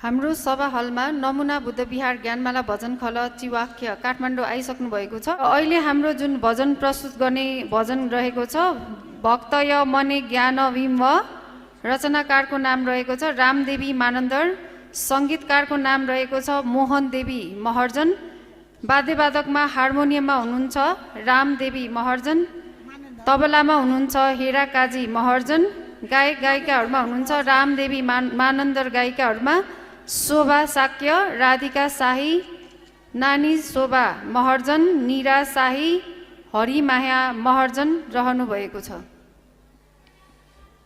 हाम्रो सभा हलमा नमुना बुद्ध विहार ज्ञानमाला भजन खल चिवाक्य काठमाडौँ आइसक्नु भएको छ। अहिले हाम्रो जुन भजन प्रस्तुत गर्ने भजन रहेको छ भक्तय मने ज्ञान विम रचनाकारको नाम रहेको छ रामदेवी मानन्दर, सङ्गीतकारको नाम रहेको छ मोहन देवी महर्जन, वाद्यवादकमा हार्मोनियममा हुनुहुन्छ रामदेवी महर्जन, तबलामा हुनुहुन्छ हेरा काजी महर्जन, गायक गायिकाहरूमा हुनुहुन्छ रामदेवी मानन्दर, गायिकाहरूमा शोभा साक्य, राधिका शाही, नानी शोभा महर्जन, निरा शाही, हरिमाया महर्जन रहनु भएको छ।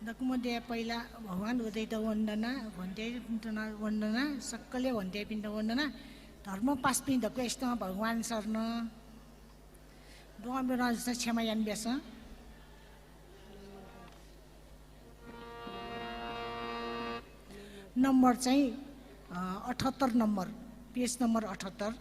दकुमध्ये पहिला भगवान उदय वन्दना भन्दै वन्दना सक्कले भन्दै पिण्ड वन्दना धर्म पास्पि धक्क यस्तो भगवान शरण डोमेरा क्षमा यान बेस नम्बर चाहिँ 78 नम्बर, पेज नम्बर 78।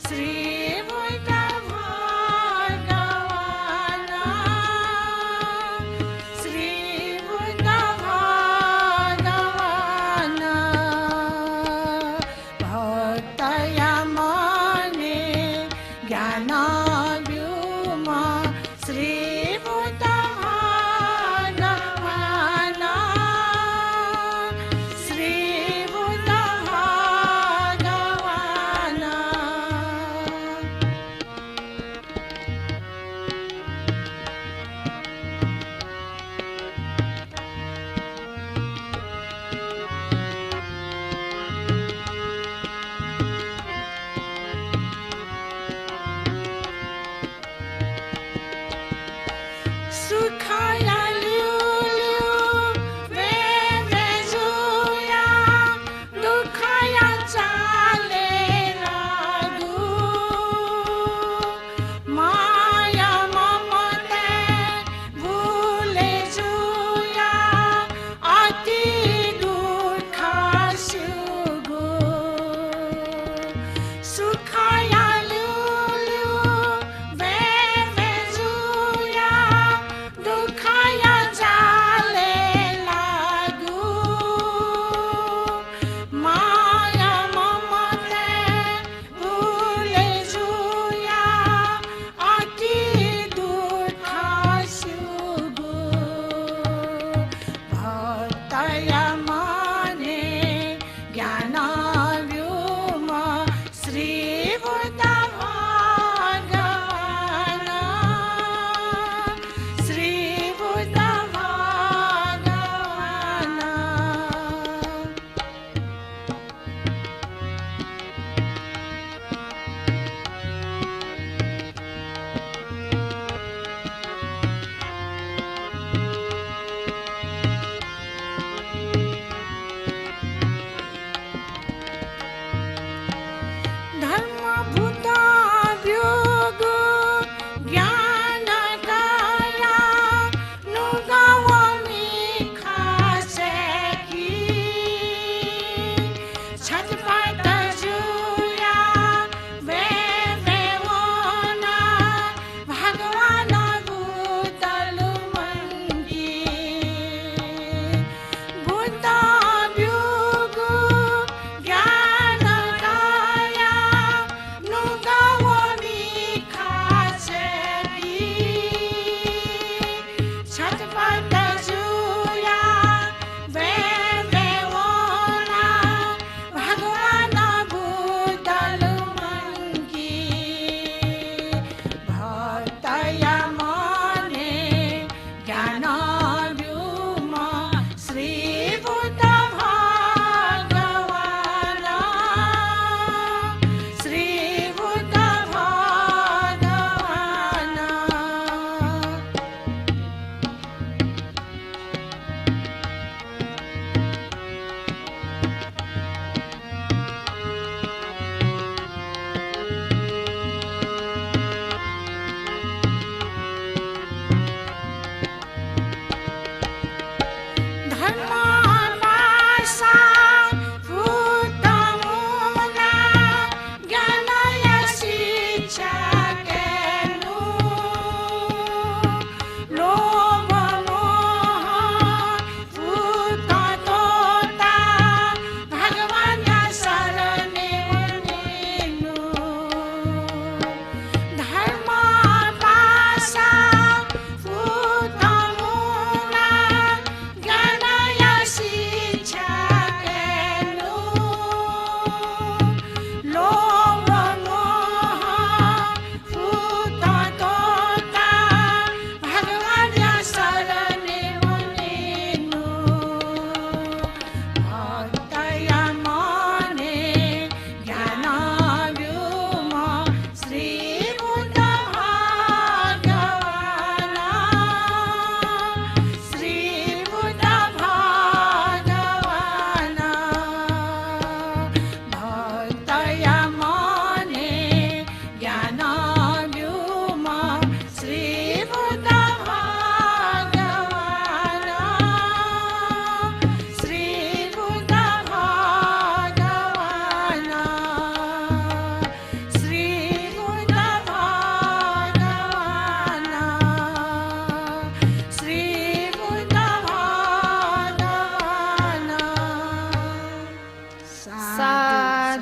श्री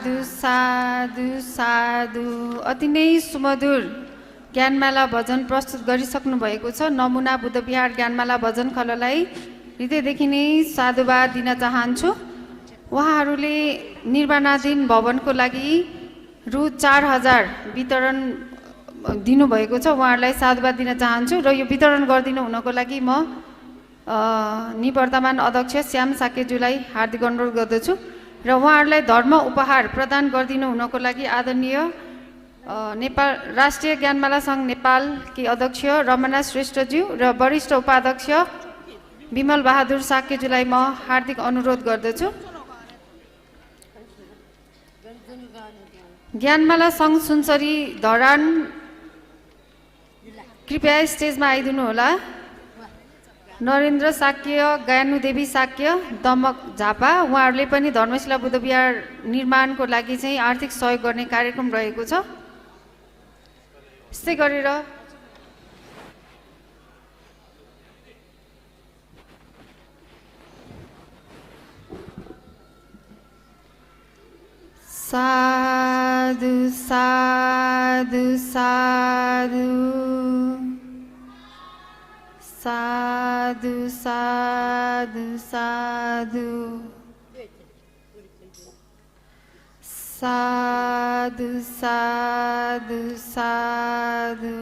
साधु साधु साधु। अति नै सुमधुर ज्ञानमाला भजन प्रस्तुत गरिसक्नु भएको छ। नमुना बुद्ध विहार ज्ञानमाला भजन खललाई हृदयदेखि नै साधुवाद दिन चाहन्छु। उहाँहरूले निर्माणाधीन भवनको लागि रु 4000 वितरण दिनुभएको छ। उहाँहरूलाई साधुवाद दिन चाहन्छु र यो वितरण गरिदिनु हुनको लागि म निवर्तमान अध्यक्ष श्याम साकेज्यूलाई हार्दिक अनुरोध गर्दछु र उहाँहरूलाई धर्म उपहार प्रदान गरिदिनु हुनको लागि आदरणीय नेपाल राष्ट्रिय ज्ञानमाला सङ्घ नेपालकी अध्यक्ष रमना श्रेष्ठज्यू र वरिष्ठ उपाध्यक्ष विमल बहादुर साकेज्यूलाई म हार्दिक अनुरोध गर्दछु। ज्ञानमाला सङ्घ सुनसरी धरान कृपया स्टेजमा आइदिनु होला। नरेन्द्र साक्य, ज्ञानुदेवी साक्य, दमक झापा, उहाँहरूले पनि धर्मशिला बुद्ध विहार निर्माणको लागि चाहिँ आर्थिक सहयोग गर्ने कार्यक्रम रहेको छ। यस्तै गरेर साधु साधु साधु साधु साधु साधु साधु साधु साधु।